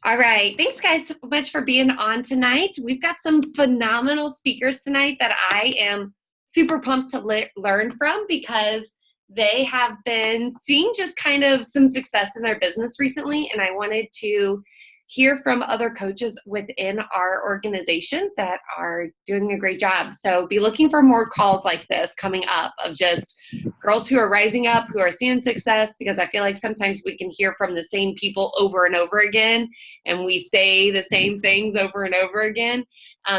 All right. Thanks, guys, so much for being on tonight. We've got some phenomenal speakers tonight that I am super pumped to learn from because they have been seeing just kind of some success in their business recently. And I wanted to hear from other coaches within our organization that are doing a great job. So be looking for more calls like this coming up of just girls who are rising up, who are seeing success, because I feel like sometimes we can hear from the same people over and over again and we say the same things over and over again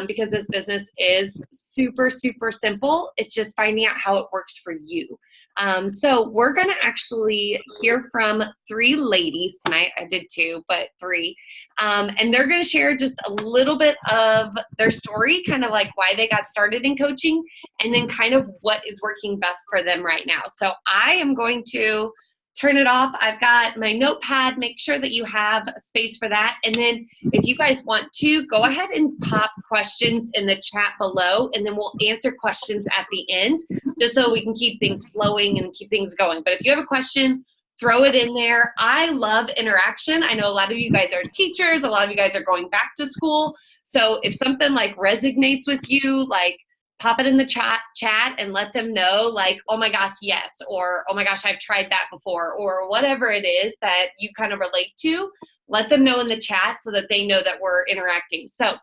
because this business is super, super simple. It's just finding out how it works for you. So we're going to actually hear from three ladies tonight. I did two, but three. And they're going to share just a little bit of their story, kind of like why they got started in coaching, and then kind of what is working best for them right now. So I am going to turn it off. I've got my notepad. Make sure that you have a space for that. And then if you guys want to, go ahead and pop questions in the chat below, and then we'll answer questions at the end, just so we can keep things flowing and keep things going. But if you have a question, throw it in there. I love interaction. I know a lot of you guys are teachers. A lot of you guys are going back to school. So if something like resonates with you, like pop it in the chat and let them know, like, oh my gosh, yes, or oh my gosh, I've tried that before, or whatever it is that you kind of relate to. Let them know in the chat so that they know that we're interacting. So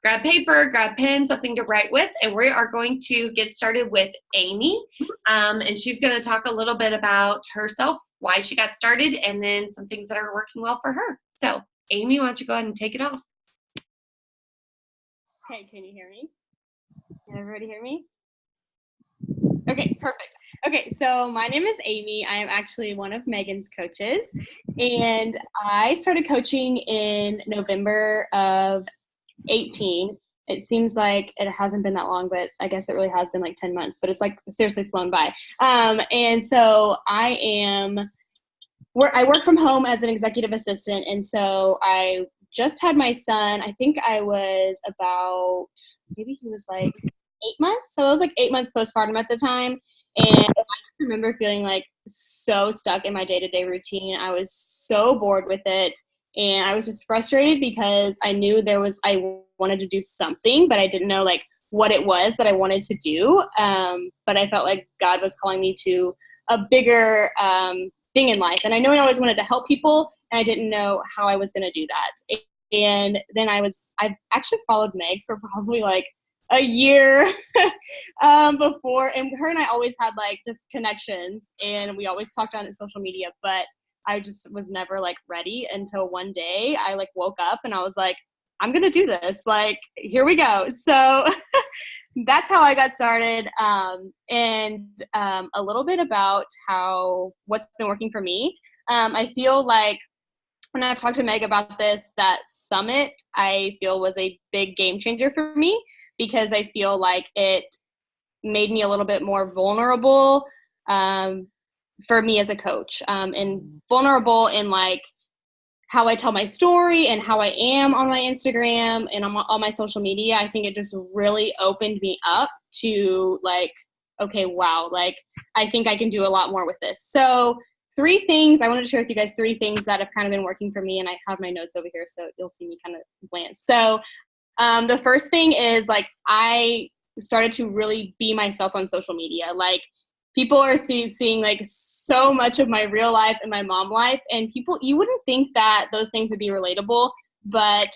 grab paper, grab pen, something to write with, and we are going to get started with Amy. And she's going to talk a little bit about herself, why she got started, and then some things that are working well for her. So Amy, why don't you go ahead and take it off? Okay, can you hear me? Can everybody hear me? Okay, perfect. Okay, so my name is Amy. I am actually one of Megan's coaches, and I started coaching in November of 18. It seems like it hasn't been that long, but I guess it really has been like 10 months, but it's like seriously flown by. And so I work from home as an executive assistant, and so I just had my son. I think I was about, maybe he was like 8 months. So I was like 8 months postpartum at the time. And I just remember feeling like so stuck in my day-to-day routine. I was so bored with it. And I was just frustrated because I knew I wanted to do something, but I didn't know like what it was that I wanted to do. But I felt like God was calling me to a bigger thing in life. And I know I always wanted to help people, and I didn't know how I was going to do that. And then I've actually followed Meg for probably like a year before, and her and I always had like just connections, and we always talked on social media, but I just was never like ready until one day I like woke up and I was like, I'm gonna do this, like here we go. So that's how I got started. And a little bit about what's been working for me. I feel like when I've talked to Meg about this, that summit I feel was a big game changer for me, because I feel like it made me a little bit more vulnerable for me as a coach, and vulnerable in like how I tell my story and how I am on my Instagram and on all my social media. I think it just really opened me up to like, okay, wow, like I think I can do a lot more with this. So I wanted to share with you guys 3 things that have kind of been working for me, and I have my notes over here so you'll see me kind of glance. So the first thing is like I started to really be myself on social media. Like people are seeing like so much of my real life and my mom life, and you wouldn't think that those things would be relatable, but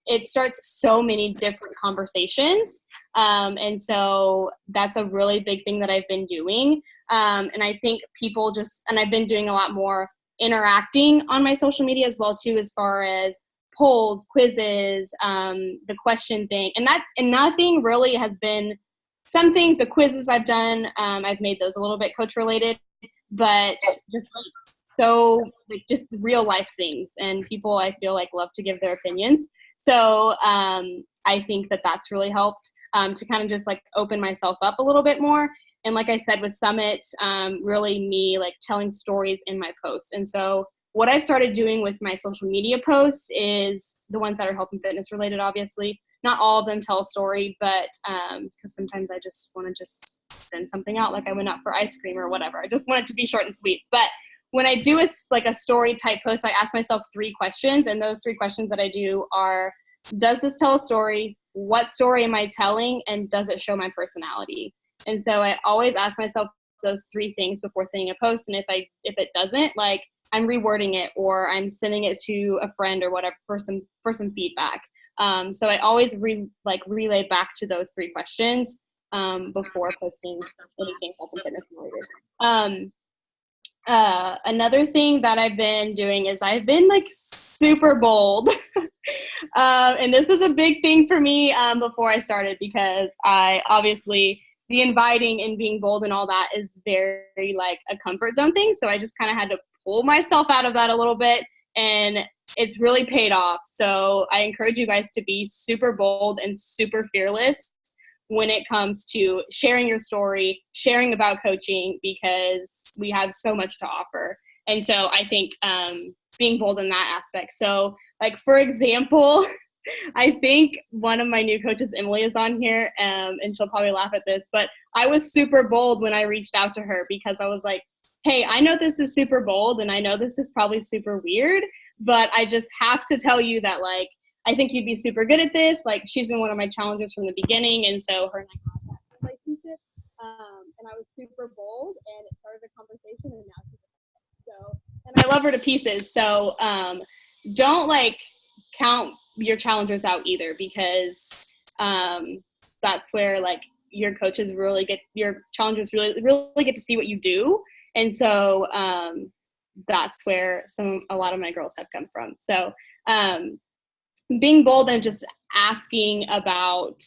it starts so many different conversations. And so that's a really big thing that I've been doing. And I think and I've been doing a lot more interacting on my social media as well too, as far as polls, quizzes, the question thing, and nothing really has been something. The quizzes I've done, I've made those a little bit coach related, but just real life things, and people I feel like love to give their opinions. So I think that that's really helped to kind of just like open myself up a little bit more. And like I said with Summit, really me like telling stories in my posts. And so what I've started doing with my social media posts is the ones that are health and fitness related, obviously. Not all of them tell a story, but because sometimes I just want to just send something out, like I went out for ice cream or whatever. I just want it to be short and sweet. But when I do a story type post, I ask myself 3 questions, and those 3 questions that I do are, does this tell a story? What story am I telling? And does it show my personality? And so I always ask myself those 3 things before sending a post. And if it doesn't, like, I'm rewording it, or I'm sending it to a friend or whatever for some feedback. So I always relay back to those 3 questions before posting anything health and fitness related. Another thing that I've been doing is I've been like super bold. And this was a big thing for me before I started, because I obviously, the inviting and being bold and all that is very like a comfort zone thing. So I just kind of had to pull myself out of that a little bit, and it's really paid off. So I encourage you guys to be super bold and super fearless when it comes to sharing your story, sharing about coaching, because we have so much to offer. And so I think being bold in that aspect. So like, for example, I think one of my new coaches, Emily, is on here, and she'll probably laugh at this, but I was super bold when I reached out to her, because I was like, hey, I know this is super bold, and I know this is probably super weird, but I just have to tell you that, like, I think you'd be super good at this. Like, she's been one of my challenges from the beginning, and so her and I have that relationship. And I was super bold, and it started a conversation, and now she's so, and I love her to pieces. So don't like count your challengers out either, because that's where like your challengers really get to see what you do. And so that's where a lot of my girls have come from. So being bold and just asking about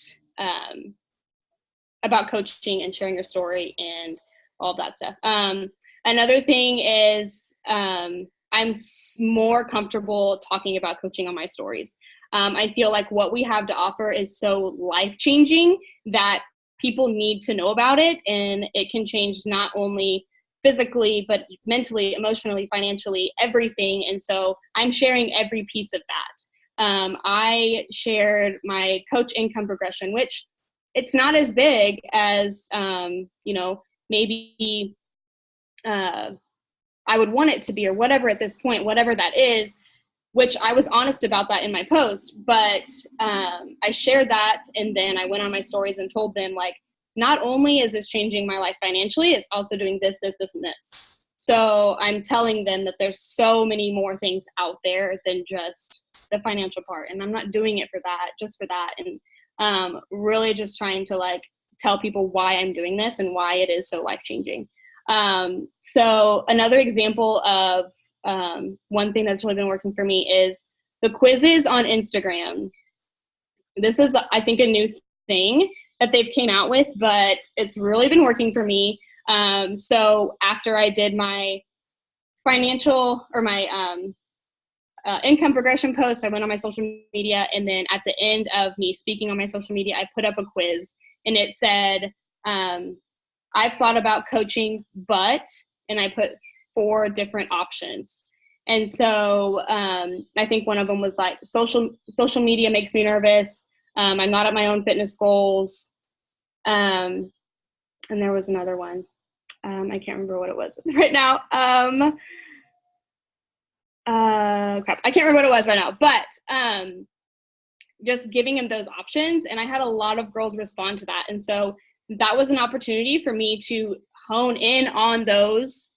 coaching and sharing your story and all of that stuff. Another thing is I'm more comfortable talking about coaching on my stories. I feel like what we have to offer is so life-changing that people need to know about it, and it can change not only physically, but mentally, emotionally, financially, everything. And so I'm sharing every piece of that. I shared my coach income progression, which it's not as big as, maybe I would want it to be, or whatever at this point, whatever that is, which I was honest about that in my post. But I shared that, and then I went on my stories and told them, like, not only is this changing my life financially, it's also doing this, this, this, and this. So I'm telling them that there's so many more things out there than just the financial part. And I'm not doing it for that, just for that. And really just trying to like tell people why I'm doing this and why it is so life-changing. So another example of one thing that's really been working for me is the quizzes on Instagram. This is, I think, a new thing that they've came out with, but it's really been working for me. So after I did my financial or my income progression post, I went on my social media, and then at the end of me speaking on my social media, I put up a quiz, and it said, I've thought about coaching, and I put 4 different options. And so I think one of them was like, social media makes me nervous. I'm not at my own fitness goals. And there was another one. I can't remember what it was right now. Crap. I can't remember what it was right now, but just giving them those options. And I had a lot of girls respond to that. And so that was an opportunity for me to hone in on those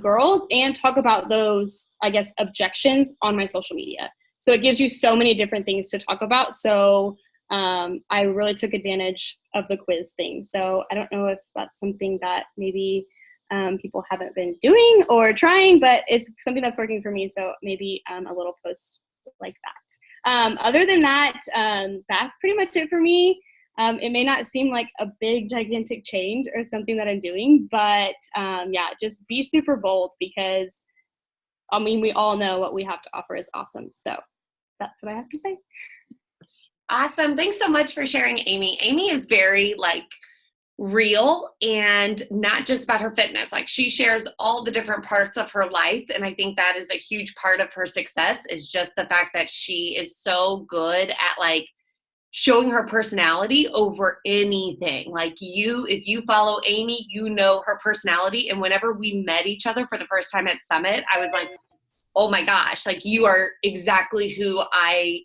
girls and talk about those, I guess, objections on my social media. So it gives you so many different things to talk about. So I really took advantage of the quiz thing. So I don't know if that's something that maybe people haven't been doing or trying, but it's something that's working for me. So maybe a little post like that. Other than that, that's pretty much it for me. It may not seem like a big, gigantic change or something that I'm doing, but yeah, just be super bold, because I mean, we all know what we have to offer is awesome. So that's what I have to say. Awesome. Thanks so much for sharing, Amy. Amy is very like real and not just about her fitness. Like, she shares all the different parts of her life. And I think that is a huge part of her success, is just the fact that she is so good at like showing her personality over anything. Like if you follow Amy, you know her personality. And whenever we met each other for the first time at Summit, I was like, oh my gosh, like you are exactly who I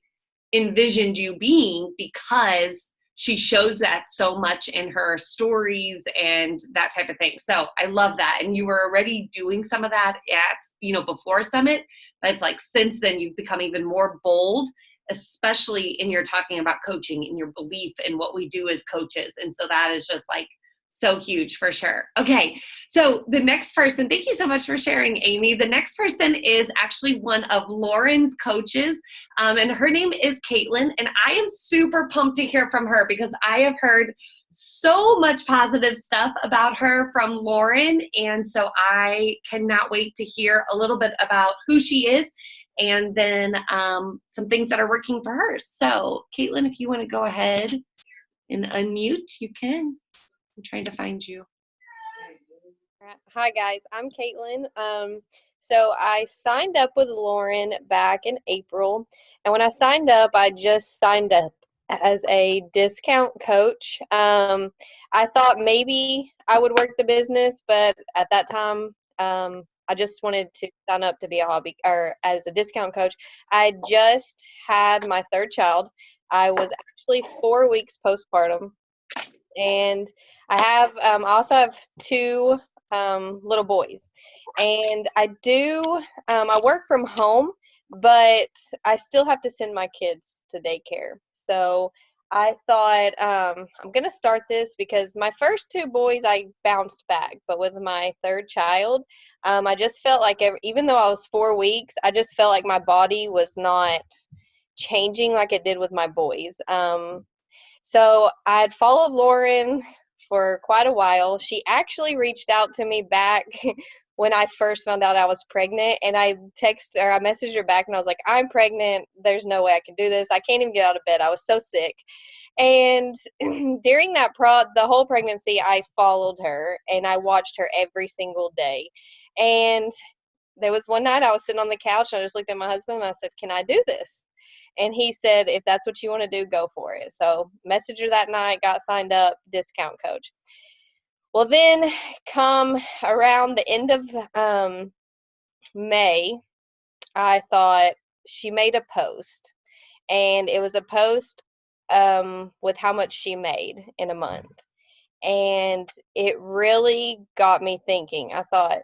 envisioned you being, because she shows that so much in her stories and that type of thing. So I love that. And you were already doing some of that at, before Summit, but it's like since then you've become even more bold, especially in your talking about coaching and your belief in what we do as coaches. And so that is just like so huge for sure. Okay, so the next person, thank you so much for sharing, Amy. The next person is actually one of Lauren's coaches, and her name is Caitlin. And I am super pumped to hear from her because I have heard so much positive stuff about her from Lauren. And so I cannot wait to hear a little bit about who she is and then some things that are working for her. So Caitlin, if you want to go ahead and unmute, you can. I'm trying to find you. Hi guys, I'm Caitlin. So I signed up with Lauren back in April, and when I signed up, I just signed up as a discount coach. I thought maybe I would work the business, but at that time, I just wanted to sign up to be a hobby or as a discount coach. I just had my third child. I was actually 4 weeks postpartum. And I also have two little boys, and I work from home, but I still have to send my kids to daycare. So I thought I'm gonna start this because my first two boys I bounced back, but with my third child, I just felt like even though I was 4 weeks, I just felt like my body was not changing like it did with my boys. So I'd followed Lauren for quite a while. She actually reached out to me back when I first found out I was pregnant, and I messaged her back and I was like, I'm pregnant. There's no way I can do this. I can't even get out of bed. I was so sick. And during the whole pregnancy, I followed her and I watched her every single day. And there was one night I was sitting on the couch and I just looked at my husband and I said, can I do this? And he said, if that's what you want to do, go for it. So messaged her that night, got signed up, discount coach. Well, then come around the end of May, I thought she made a post. And it was a post with how much she made in a month. And it really got me thinking. I thought,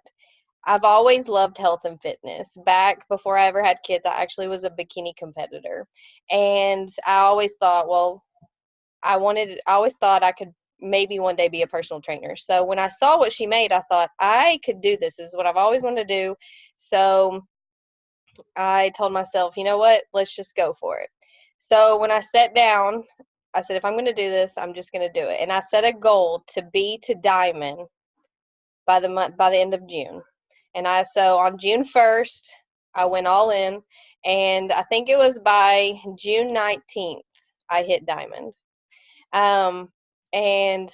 I've always loved health and fitness. Back before I ever had kids, I actually was a bikini competitor. And I always thought, well, I always thought I could maybe one day be a personal trainer. So when I saw what she made, I thought I could do this. This is what I've always wanted to do. So I told myself, you know what? Let's just go for it. So when I sat down, I said, if I'm going to do this, I'm just going to do it. And I set a goal to be to diamond by the end of June. And so on June 1st, I went all in, and I think it was by June 19th, I hit diamond. And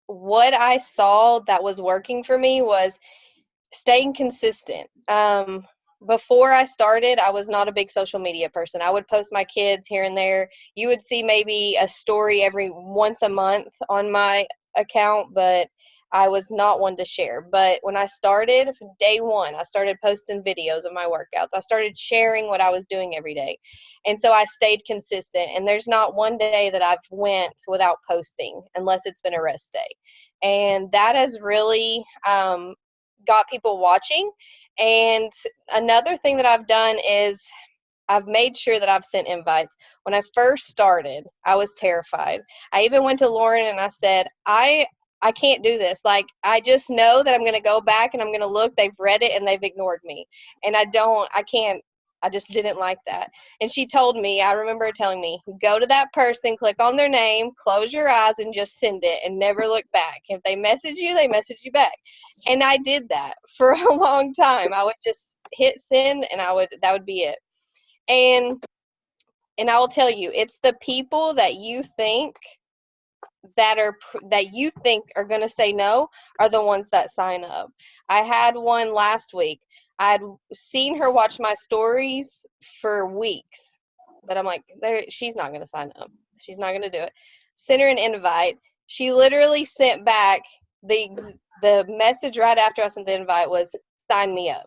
what I saw that was working for me was staying consistent. Before I started, I was not a big social media person. I would post my kids here and there. You would see maybe a story every once a month on my account, but I was not one to share. But when I started, day one, I started posting videos of my workouts. I started sharing what I was doing every day. And so I stayed consistent. And there's not one day that I've went without posting unless it's been a rest day. And that has really got people watching. And another thing that I've done is I've made sure that I've sent invites. When I first started, I was terrified. I even went to Lauren and I said, I can't do this. Like, I just know that I'm going to go back and I'm going to look. They've read it and they've ignored me. And I just didn't like that. And she told me, I remember her telling me, go to that person, click on their name, close your eyes and just send it and never look back. If they message you, they message you back. And I did that for a long time. I would just hit send and that would be it. And I will tell you, it's the people that you think are going to say no are the ones that sign up. I had one last week. I'd seen her watch my stories for weeks, but I'm like, she's not going to sign up. She's not going to do it. Sent her an invite. She literally sent back the message right after I sent the invite was, sign me up.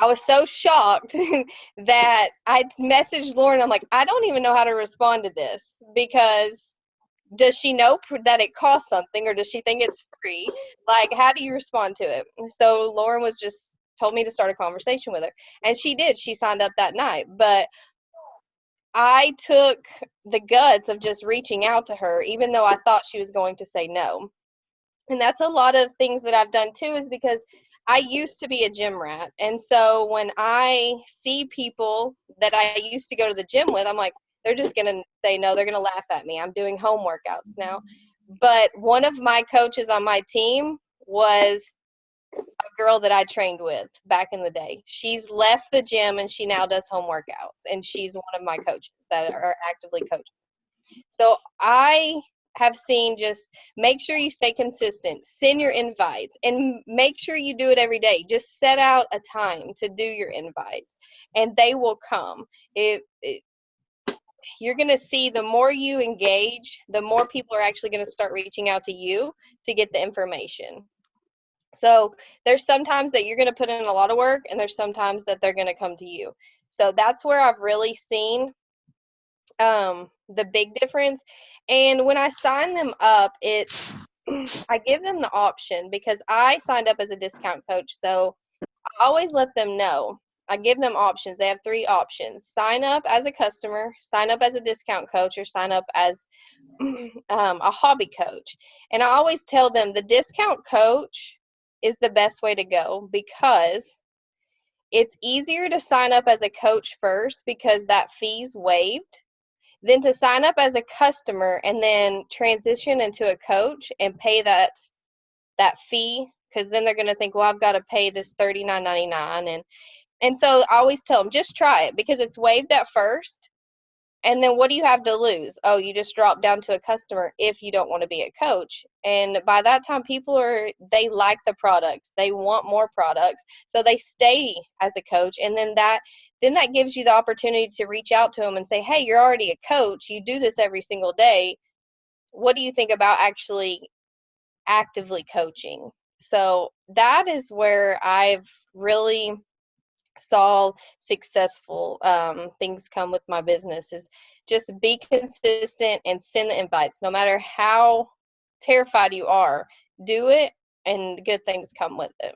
I was so shocked that I messaged Lauren. I'm like, I don't even know how to respond to this, because does she know that it costs something, or does she think it's free? Like, how do you respond to it? So Lauren was just told me to start a conversation with her, and she did. She signed up that night, but I took the guts of just reaching out to her, even though I thought she was going to say no. And that's a lot of things that I've done too, is because I used to be a gym rat. And so when I see people that I used to go to the gym with, I'm like, they're just going to say no. They're going to laugh at me. I'm doing home workouts now. But one of my coaches on my team was a girl that I trained with back in the day. She's left the gym and she now does home workouts. And she's one of my coaches that are actively coaching. So I have seen, just make sure you stay consistent, send your invites, and make sure you do it every day. Just set out a time to do your invites, and they will come. You're going to see, the more you engage, the more people are actually going to start reaching out to you to get the information. So there's sometimes that you're going to put in a lot of work, and there's sometimes that they're going to come to you. So that's where I've really seen the big difference. And when I sign them up, I give them the option, because I signed up as a discount coach. So I always let them know. I give them options. They have 3 options: sign up as a customer, sign up as a discount coach, or sign up as a hobby coach. And I always tell them the discount coach is the best way to go, because it's easier to sign up as a coach first, because that fee's waived, than to sign up as a customer and then transition into a coach and pay that fee, because then they're going to think, well, I've got to pay this $39.99. And so I always tell them, just try it, because it's waived at first. And then what do you have to lose? Oh, you just drop down to a customer if you don't want to be a coach. And by that time, they like the products. They want more products. So they stay as a coach. And then that gives you the opportunity to reach out to them and say, hey, you're already a coach. You do this every single day. What do you think about actually actively coaching? So that is where I've really saw successful things come with my business, is just be consistent and send the invites. No matter how terrified you are, do it, and good things come with it.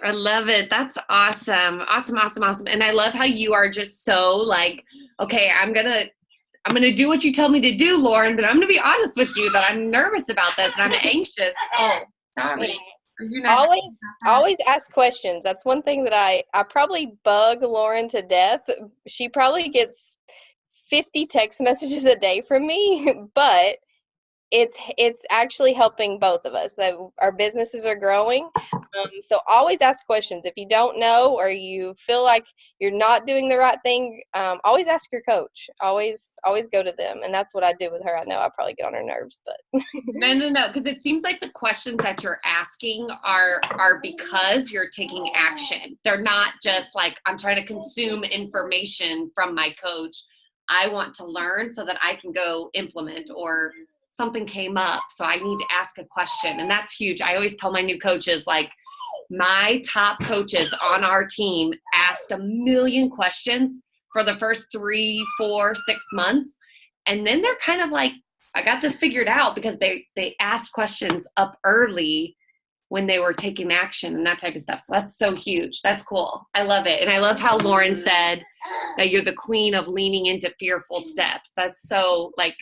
I love it. That's awesome. Awesome. And I love how you are just so like, okay, I'm going to do what you tell me to do, Lauren, but I'm going to be honest with you that I'm nervous about this and I'm anxious. Oh, sorry. Always ask questions. That's one thing that I probably bug Lauren to death. She probably gets 50 text messages a day from me, but it's actually helping both of us. So our businesses are growing. So always ask questions. If you don't know, or you feel like you're not doing the right thing, always ask your coach. Always go to them. And that's what I do with her. I know I probably get on her nerves, but no, because it seems like the questions that you're asking are because you're taking action. They're not just like, I'm trying to consume information from my coach. I want to learn so that I can go implement, or something came up, so I need to ask a question. And that's huge. I always tell my new coaches, like, my top coaches on our team asked 1 million questions for the first 3, 4, 6 months. And then they're kind of like, I got this figured out, because they asked questions up early when they were taking action and that type of stuff. So that's so huge. That's cool. I love it. And I love how Lauren said that you're the queen of leaning into fearful steps. That's so, like,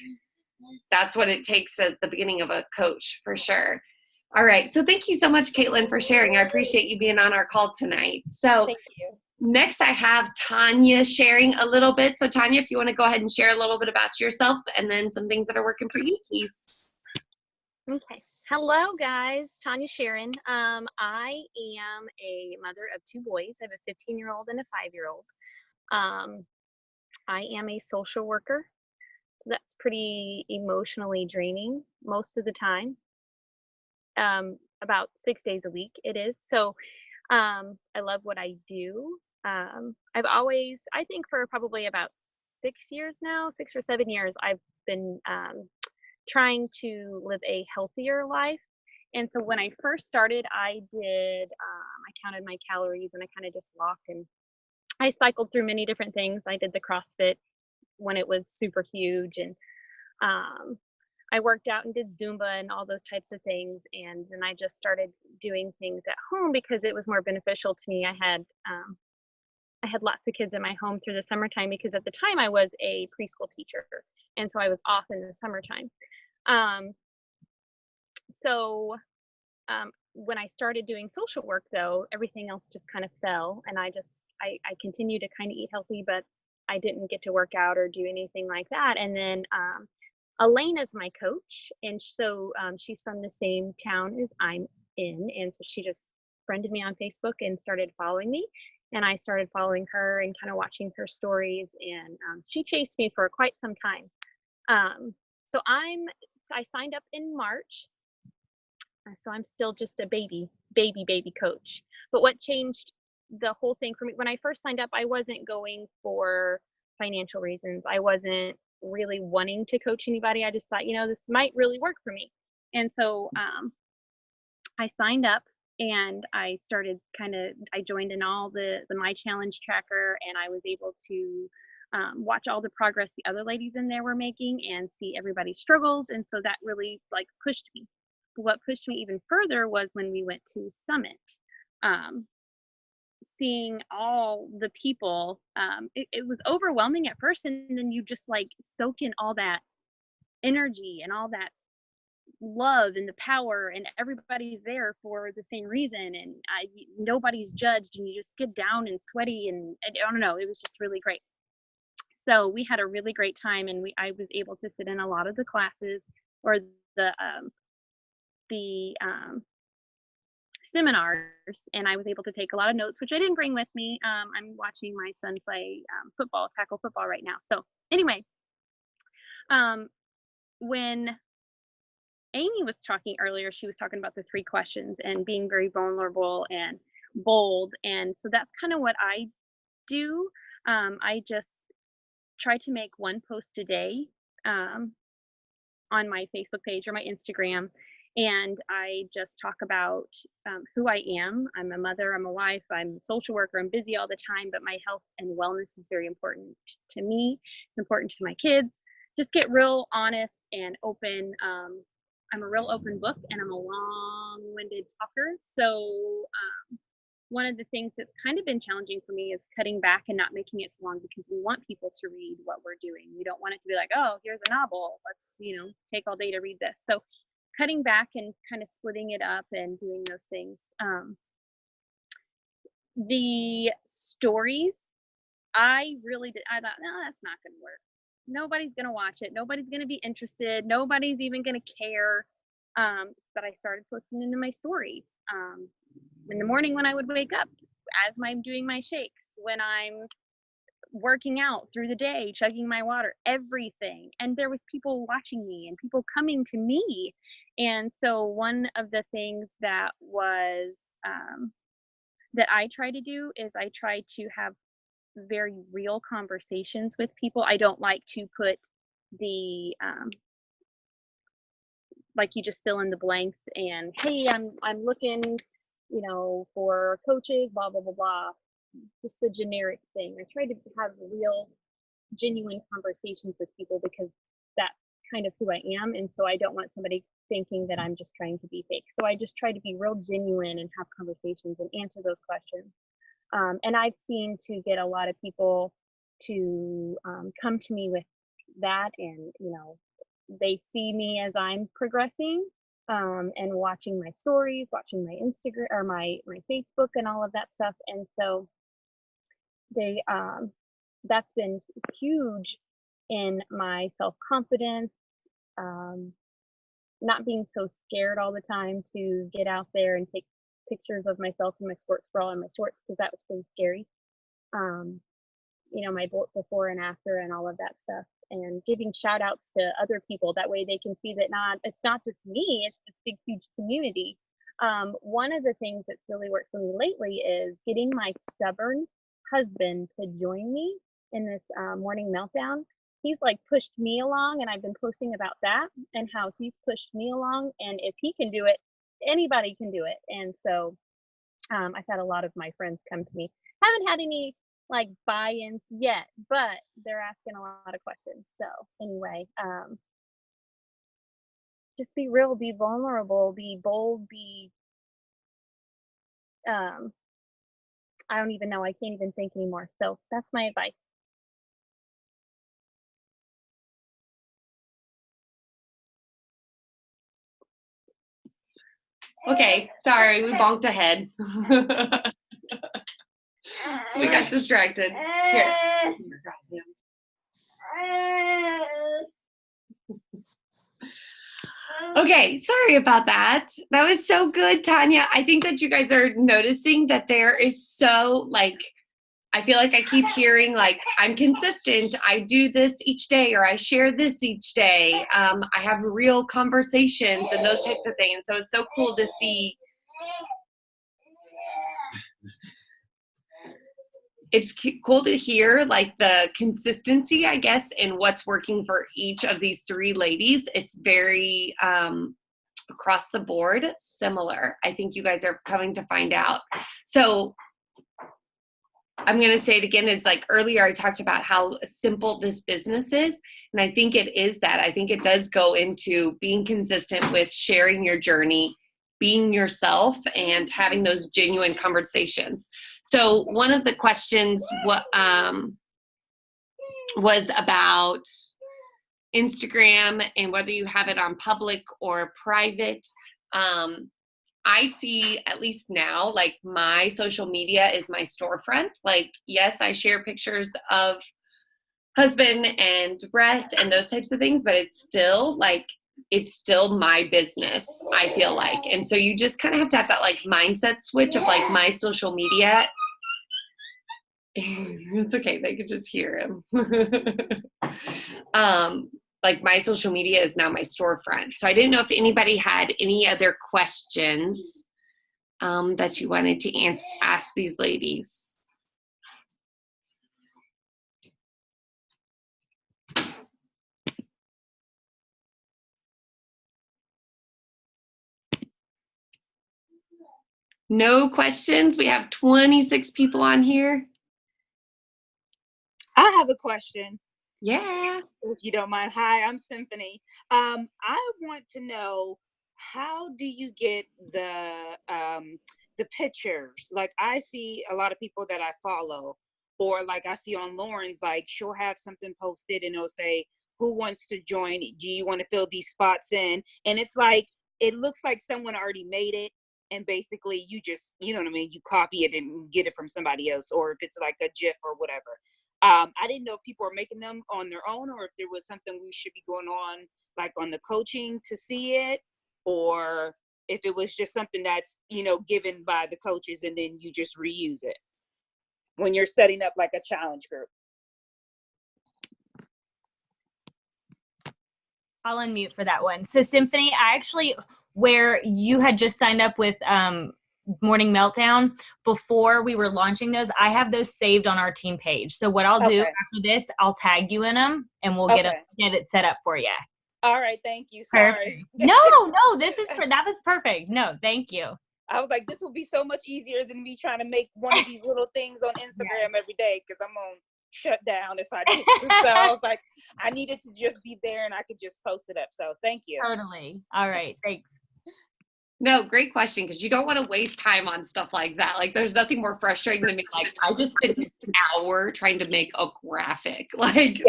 that's what it takes at the beginning of a coach, for sure. All right. So thank you so much, Caitlin, for sharing. I appreciate you being on our call tonight. So thank you. Next, I have Tanya sharing a little bit. So Tanya, if you want to go ahead and share a little bit about yourself and then some things that are working for you, please. Okay. Hello, guys. Tanya Sharon. I am a mother of 2 boys. I have a 15-year-old and a 5-year-old. I am a social worker, so that's pretty emotionally draining most of the time. About 6 days a week it is. So I love what I do. I've always, I think for probably about 6 now, 6 or 7 years, I've been trying to live a healthier life. And so when I first started, I counted my calories and I kind of just walked, and I cycled through many different things. I did the CrossFit when it was super huge, and um, I worked out and did Zumba and all those types of things. And then I just started doing things at home because it was more beneficial to me. I had lots of kids in my home through the summertime because at the time I was a preschool teacher, and so I was off in the summertime. Um, so when I started doing social work, though, everything else just kind of fell, and I continued to kind of eat healthy, but I didn't get to work out or do anything like that. And then Elaine is my coach, and so she's from the same town as I'm in, and so she just friended me on Facebook and started following me, and I started following her and kind of watching her stories, and she chased me for quite some time. So I signed up in March, so I'm still just a baby coach. But what changed the whole thing for me, when I first signed up, I wasn't going for financial reasons. I wasn't really wanting to coach anybody. I just thought, this might really work for me. And so I signed up, and I joined in all the My Challenge tracker, and I was able to watch all the progress the other ladies in there were making and see everybody's struggles. And so that really pushed me. But what pushed me even further was when we went to Summit. Seeing all the people, it was overwhelming at first, and then you just soak in all that energy and all that love and the power, and everybody's there for the same reason, and nobody's judged, and you just get down and sweaty, and I don't know, it was just really great. So we had a really great time, and I was able to sit in a lot of the classes, or the seminars, and I was able to take a lot of notes, which I didn't bring with me. I'm watching my son play tackle football right now. So anyway, when Amy was talking earlier, she was talking about the 3 questions and being very vulnerable and bold. And so that's kind of what I do. I just try to make one post a day on my Facebook page or my Instagram. And I just talk about who I am. I'm a mother, I'm a wife, I'm a social worker, I'm busy all the time, but my health and wellness is very important to me. It's important to my kids. Just get real honest and open. I'm a real open book, and I'm a long-winded talker. So one of the things that's kind of been challenging for me is cutting back and not making it so long, because we want people to read what we're doing. We don't want it to be like, oh, here's a novel. Let's, take all day to read this. So cutting back and kind of splitting it up and doing those things. The stories, I thought, no, that's not going to work. Nobody's going to watch it. Nobody's going to be interested. Nobody's even going to care. But I started posting into my stories. In the morning when I would wake up, as I'm doing my shakes, when I'm working out through the day, chugging my water, everything. And there was people watching me and people coming to me. And so one of the things that was that I try to do is I try to have very real conversations with people. I don't like to put the you just fill in the blanks and, hey, I'm looking, for coaches, blah blah blah blah, just the generic thing. I try to have real, genuine conversations with people, because that's kind of who I am, and so I don't want somebody thinking that I'm just trying to be fake. So I just try to be real genuine and have conversations and answer those questions. And I've seen to get a lot of people to come to me with that, and they see me as I'm progressing, and watching my stories, watching my Instagram or my Facebook and all of that stuff. And so they that's been huge in my self-confidence, not being so scared all the time to get out there and take pictures of myself in my sports bra and my shorts, because that was pretty scary. My before and after and all of that stuff, and giving shout outs to other people. That way they can see that it's not just me, it's this big, huge community. One of the things that's really worked for me lately is getting my stubborn husband to join me in this morning meltdown, he's like pushed me along, and I've been posting about that and how he's pushed me along. And if he can do it, anybody can do it. And so I've had a lot of my friends come to me. Haven't had any like buy-ins yet, but they're asking a lot of questions. So anyway, just be real, be vulnerable, be bold, be I don't even know. I can't even think anymore. So that's my advice. Okay, sorry, we bonked ahead. So we got distracted. Here. Okay, sorry about that. That was so good, Tanya. I think that you guys are noticing that there is so, like, I feel like I keep hearing, like, I'm consistent. I do this each day, or I share this each day. I have real conversations and those types of things. So it's so cool to see. It's cool to hear like the consistency, I guess, in what's working for each of these three ladies. It's very across the board similar. I think you guys are coming to find out. So I'm going to say it again. It's like earlier I talked about how simple this business is. And I think it is that. I think it does go into being consistent with sharing your journey, being yourself, and having those genuine conversations. So one of the questions was about Instagram and whether you have it on public or private. I see, at least now, like my social media is my storefront. Like, yes, I share pictures of husband and Brett and those types of things, but it's still my business, I feel like. And so you just kind of have to have that like mindset switch of like my social media. It's okay, they could just hear him. Like my social media is now my storefront. So I didn't know if anybody had any other questions that you wanted to ask these ladies. No questions? We have 26 people on here. I have a question. Yeah. If you don't mind. Hi, I'm Symphony. I want to know, how do you get the pictures? Like, I see a lot of people that I follow, or like I see on Lauren's, like she'll have something posted and it'll say, who wants to join? Do you want to fill these spots in? And it's like, it looks like someone already made it. And basically you just, you know what I mean? You copy it and get it from somebody else, or if it's like a GIF or whatever. I didn't know if people are making them on their own, or if there was something we should be going on, like on the coaching to see it, or if it was just something that's, you know, given by the coaches and then you just reuse it when you're setting up like a challenge group. I'll unmute for that one. So Symphony, I actually, where you had just signed up with Morning Meltdown, before we were launching those, I have those saved on our team page. So what I'll do after this, I'll tag you in them and we'll get it set up for you. All right. Thank you. Sorry. No, that was perfect. No, thank you. I was like, this will be so much easier than me trying to make one of these little things on Instagram every day, because I'm on shut down if I do. So I was like, I needed to just be there and I could just post it up. So thank you. Totally. All right. Thanks. No, great question, because you don't want to waste time on stuff like that. Like, there's nothing more frustrating than me. Like, I just spent an hour trying to make a graphic. Like,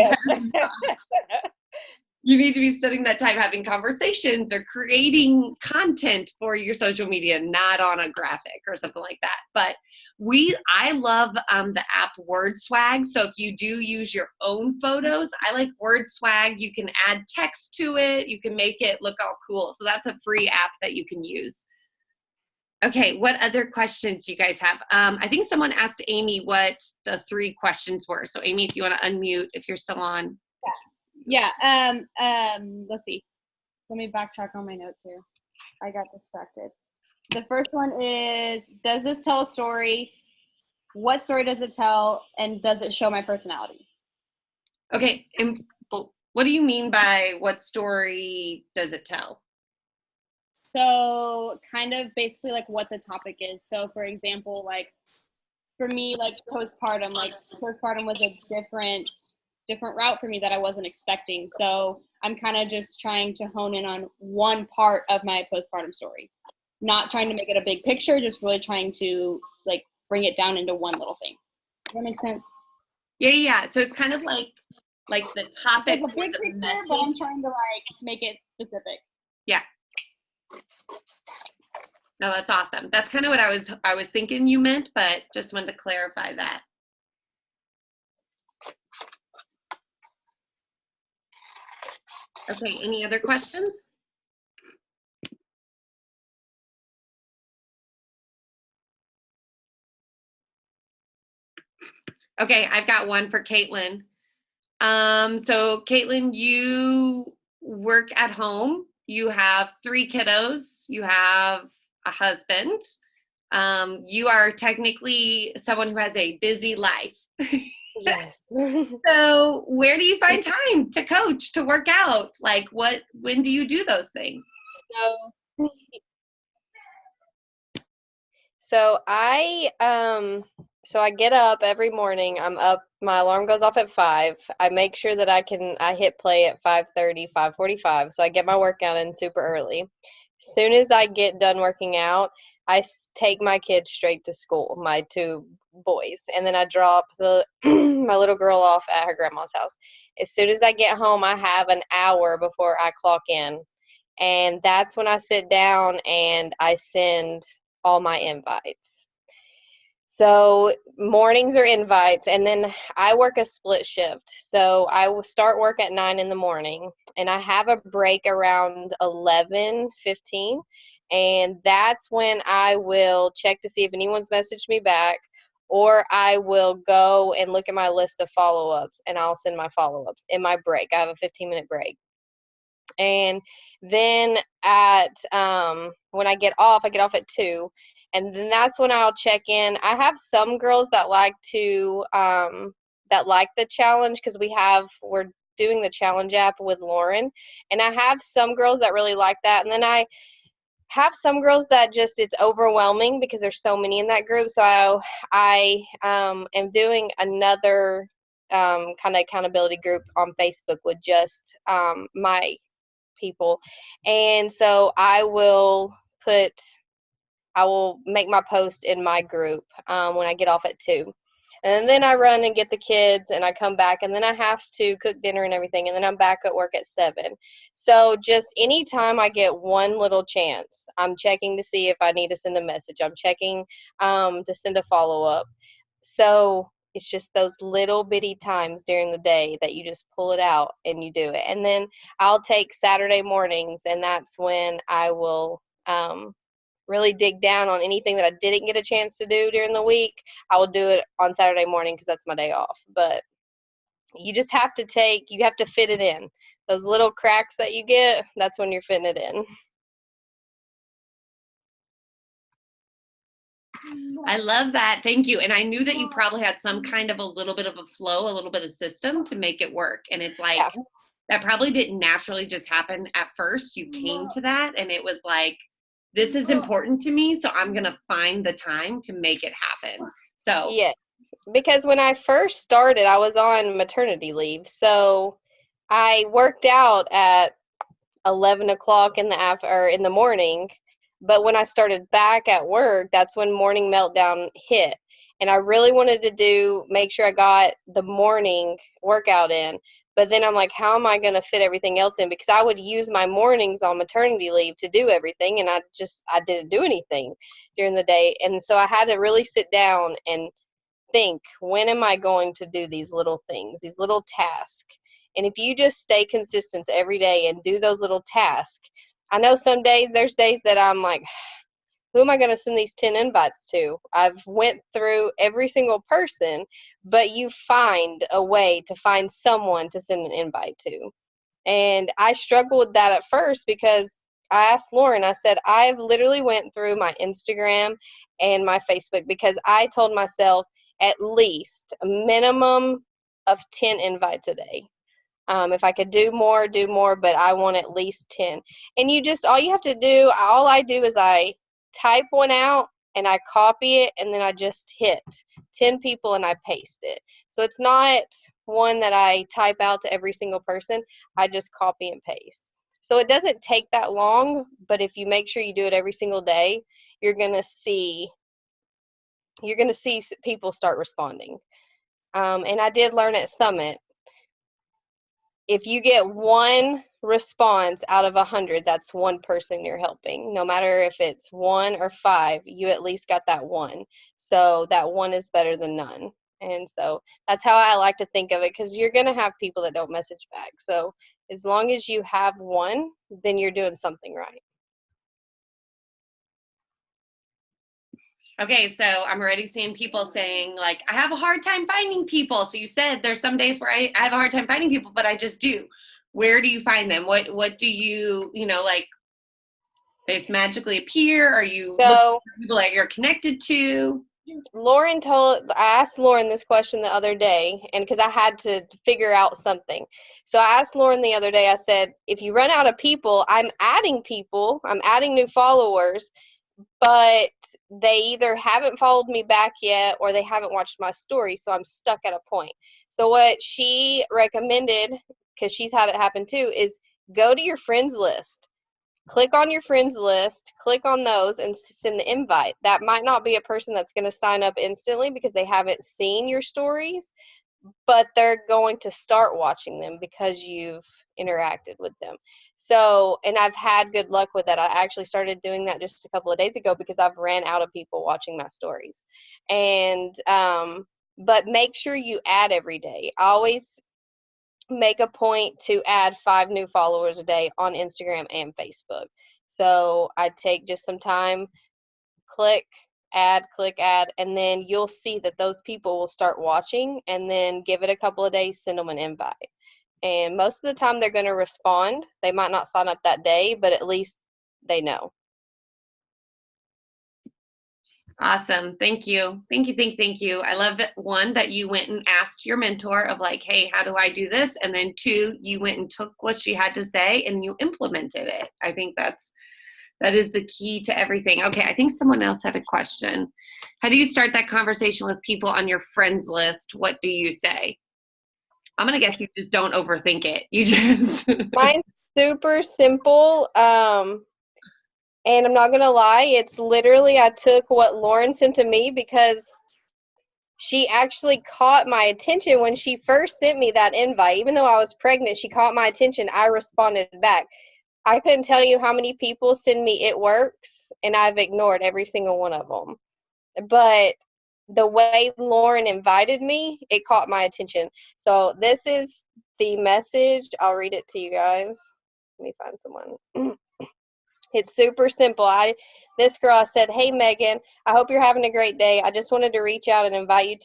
you need to be spending that time having conversations or creating content for your social media, not on a graphic or something like that. But I love the app WordSwag. So if you do use your own photos, I like WordSwag. You can add text to it. You can make it look all cool. So that's a free app that you can use. Okay, what other questions do you guys have? I think someone asked Amy what the 3 questions were. So Amy, if you want to unmute, if you're still on. Yeah. Let's see. Let me backtrack on my notes here. I got distracted. The first one is, does this tell a story? What story does it tell? And does it show my personality? Okay, and what do you mean by what story does it tell? So kind of basically like what the topic is. So for example, like for me, like postpartum was a different route for me that I wasn't expecting. So I'm kind of just trying to hone in on one part of my postpartum story, not trying to make it a big picture, just really trying to like bring it down into one little thing. Does that make sense? Yeah. So it's kind of like the topic It's a or big the picture, message. but I'm trying to like make it specific. Yeah. No, that's awesome. That's kind of what I was thinking you meant, but just wanted to clarify that. Okay, any other questions? Okay, I've got one for Caitlin. So Caitlin, you work at home. You have 3 kiddos. You have a husband. You are technically someone who has a busy life. Yes. So where do you find time to coach, to work out? Like when do you do those things? So, so I get up every morning. I'm up, my alarm goes off at 5. I make sure that I hit play at 5:30, 5:45. So I get my workout in super early. As soon as I get done working out, take my kids straight to school, my 2 boys, and then I drop my little girl off at her grandma's house. As soon as I get home, I have an hour before I clock in, and that's when I sit down and I send all my invites. So mornings are invites, and then I work a split shift. So I will start work at 9 in the morning, and I have a break around 11:15, and that's when I will check to see if anyone's messaged me back, or I will go and look at my list of follow-ups, and I'll send my follow-ups in my break. I have a 15-minute break. And then when I get off at 2, and then that's when I'll check in. I have some girls that like the challenge, because we're doing the challenge app with Lauren, and I have some girls that really like that, and then I have some girls that just, it's overwhelming because there's so many in that group. So I am doing another kind of accountability group on Facebook with just my people, and so I will make my post in my group when I get off at 2, and then I run and get the kids, and I come back, and then I have to cook dinner and everything, and then I'm back at work at 7. So just anytime I get one little chance, I'm checking to see if I need to send a message. I'm checking to send a follow-up. So it's just those little bitty times during the day that you just pull it out and you do it. And then I'll take Saturday mornings, and that's when I will really dig down on anything that I didn't get a chance to do during the week. I will do it on Saturday morning because that's my day off. But you just have to fit it in. Those little cracks that you get, that's when you're fitting it in. I love that. Thank you. And I knew that you probably had some kind of a little bit of a flow, a little bit of system to make it work. And it's like, Yeah. that probably didn't naturally just happen at first. You came to that, and it was like, this is important to me, so I'm going to find the time to make it happen. So yeah, because when I first started, I was on maternity leave. So I worked out at 11 o'clock in the morning. But when I started back at work, that's when morning meltdown hit. And I really wanted to make sure I got the morning workout in. But then I'm like, how am I going to fit everything else in? Because I would use my mornings on maternity leave to do everything, and I didn't do anything during the day. And so I had to really sit down and think, when am I going to do these little things, these little tasks? And if you just stay consistent every day and do those little tasks, I know there's days that I'm like, who am I going to send these 10 invites to? I've went through every single person, but you find a way to find someone to send an invite to. And I struggled with that at first because I asked Lauren, I said, I've literally went through my Instagram and my Facebook, because I told myself at least a minimum of 10 invites a day. If I could do more, but I want at least 10. And all you have to do, all I do is I type one out and I copy it, and then I just hit 10 people and I paste it. So it's not one that I type out to every single person. I just copy and paste. So it doesn't take that long, but if you make sure you do it every single day, you're going to see people start responding. And I did learn at Summit, if you get one response out of 100, that's one person you're helping. No matter if it's 1 or 5, you at least got that one. So that one is better than none. And so that's how I like to think of it, because you're going to have people that don't message back. So as long as you have one, then you're doing something right. Okay, so I'm already seeing people saying, like, I have a hard time finding people. So you said there's some days where I have a hard time finding people, but I just do. Where do you find them? What do you, like, they just magically appear? Are you looking for people that you're connected to? I asked Lauren this question the other day, and because I had to figure out something. So I asked Lauren the other day, I said, if you run out of people, I'm adding new followers, but they either haven't followed me back yet or they haven't watched my story, so I'm stuck at a point. So what she recommended, because she's had it happen too, is go to your friends list. Click on your friends list, click on those, and send the invite. That might not be a person that's going to sign up instantly because they haven't seen your stories, but they're going to start watching them because you've interacted with them. So, and I've had good luck with that. I actually started doing that just a couple of days ago because I've ran out of people watching my stories. And, but make sure you add every day. I always make a point to add 5 new followers a day on Instagram and Facebook. So I take just some time, click add, and then you'll see that those people will start watching, and then give it a couple of days, send them an invite. And most of the time they're going to respond. They might not sign up that day, but at least they know. Awesome. Thank you. Thank you. I love it, 1, that you went and asked your mentor of, like, hey, how do I do this? And then 2, you went and took what she had to say and you implemented it. I think that is the key to everything. Okay, I think someone else had a question. How do you start that conversation with people on your friends list? What do you say? I'm going to guess you just don't overthink it. You just. Mine's super simple. And I'm not going to lie, it's literally, I took what Lauren sent to me because she actually caught my attention when she first sent me that invite. Even though I was pregnant, she caught my attention. I responded back. I couldn't tell you how many people send me "it works," and I've ignored every single one of them. But the way Lauren invited me, it caught my attention. So this is the message. I'll read it to you guys. Let me find someone. It's super simple. This girl said, "Hey Megan, I hope you're having a great day. I just wanted to reach out and invite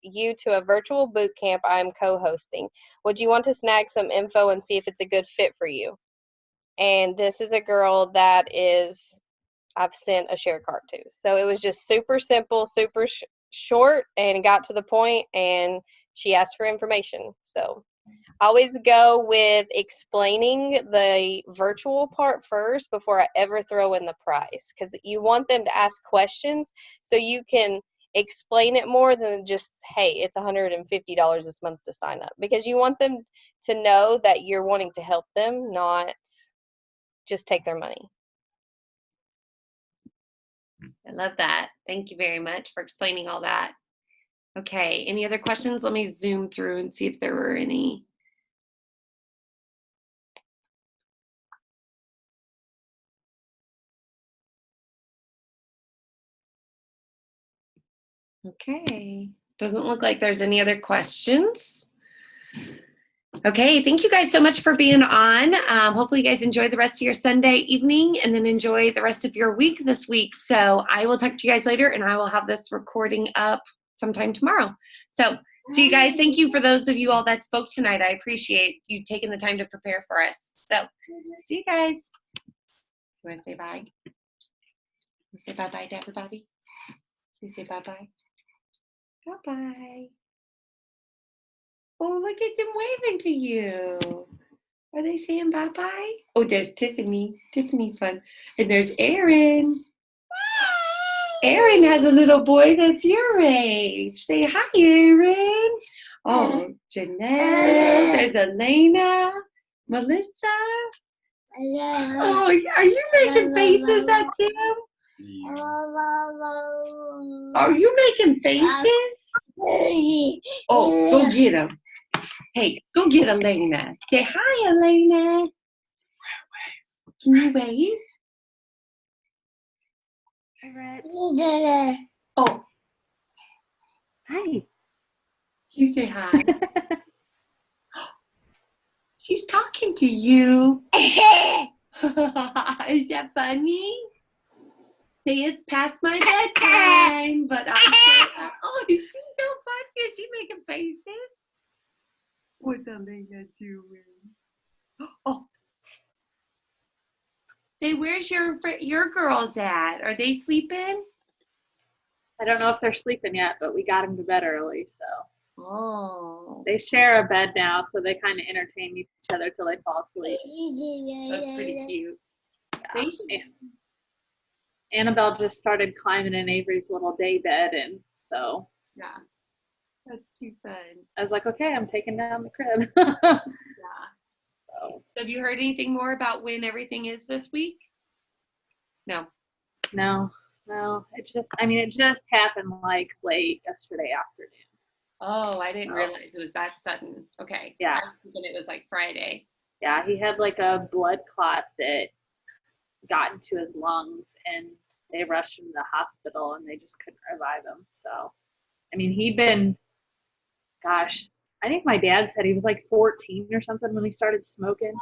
you to a virtual boot camp I'm co-hosting. Would you want to snag some info and see if it's a good fit for you?" And this is a girl that I've sent a share card to. So it was just super simple, super short, and got to the point, and she asked for information. So always go with explaining the virtual part first before I ever throw in the price, because you want them to ask questions so you can explain it more than just, hey, it's $150 this month to sign up, because you want them to know that you're wanting to help them, not just take their money. I love that. Thank you very much for explaining all that. Okay, any other questions? Let me zoom through and see if there were any. Okay, doesn't look like there's any other questions. Okay, thank you guys so much for being on. Hopefully you guys enjoy the rest of your Sunday evening and then enjoy the rest of your week this week. So I will talk to you guys later, and I will have this recording up sometime tomorrow. So see you guys. Thank you for those of you all that spoke tonight. I appreciate you taking the time to prepare for us. So see you guys. You want to say bye? You say bye-bye to everybody? You say bye-bye? Bye-bye. Oh. look at them waving to you. Are they saying bye-bye? Oh, there's Tiffany. Tiffany's fun. And there's Aaron. Aaron has a little boy that's your age. Say hi, Aaron. Oh, Janelle. There's Elena. Melissa. Oh, are you making faces at them? Are you making faces? Oh, go get them. Hey, go get Elena. Say hi, Elena. Can you wave? Oh, Hi. you say hi. She's talking to you. Is that funny? Say it's past my bedtime, but I'm still up. Oh, she's so funny. Is she making faces? What's Elena doing? Oh. Say, where's your girls at? Are they sleeping? I don't know if they're sleeping yet, but we got them to bed early, so Oh, they share a bed now, so they kind of entertain each other till they fall asleep. that's pretty cute. They should- Annabelle just started climbing in Avery's little day bed, and so Yeah, that's too fun. I was like, okay, I'm taking down the crib. Yeah. So, Have you heard anything more about when everything is this week? No. no, it just happened like late yesterday afternoon. Oh, I didn't Oh. realize it was that sudden. Okay. Yeah. I was thinking it was like Friday. Yeah, he had like a blood clot that got into his lungs, and they rushed him to the hospital, and they just couldn't revive him. So, I mean, I think my dad said he was like 14 or something when he started smoking,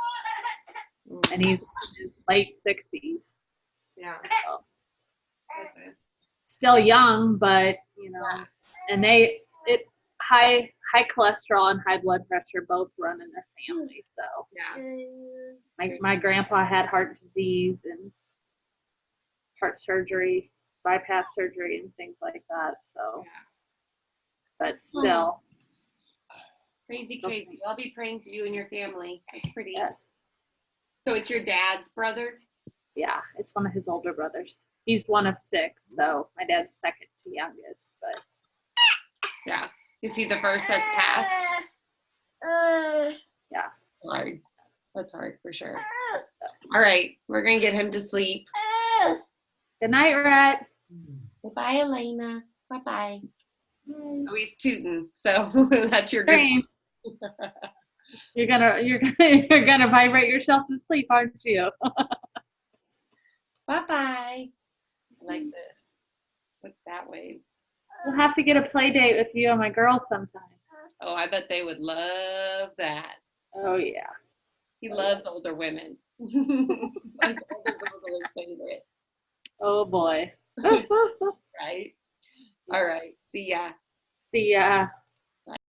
and he's in his late 60s. Yeah. So, Goodness. still young, but and high cholesterol and high blood pressure both run in their family. So Yeah. my grandpa had heart disease and heart surgery, bypass surgery, and things like that. So, Yeah. but still, Crazy. I'll be praying for you and your family. It's pretty. yes, So it's your dad's brother? yeah, it's one of his older brothers. He's one of 6, so my dad's second to youngest. But Yeah. Is he the first that's passed? yeah, Hard. That's hard for sure. All right. We're going to get him to sleep. good night, Rhett. Bye-bye, Elena. Bye-bye. Oh, he's tooting. So that's your good. Thanks. You're gonna vibrate yourself to sleep, aren't you? Bye-bye. I like this. What's that way? We'll have to get a play date with you and my girls sometime. Oh, I bet they would love that. Oh yeah. He loves older women. Like older girls are his favorite, Oh boy. right? All right. See ya. See ya.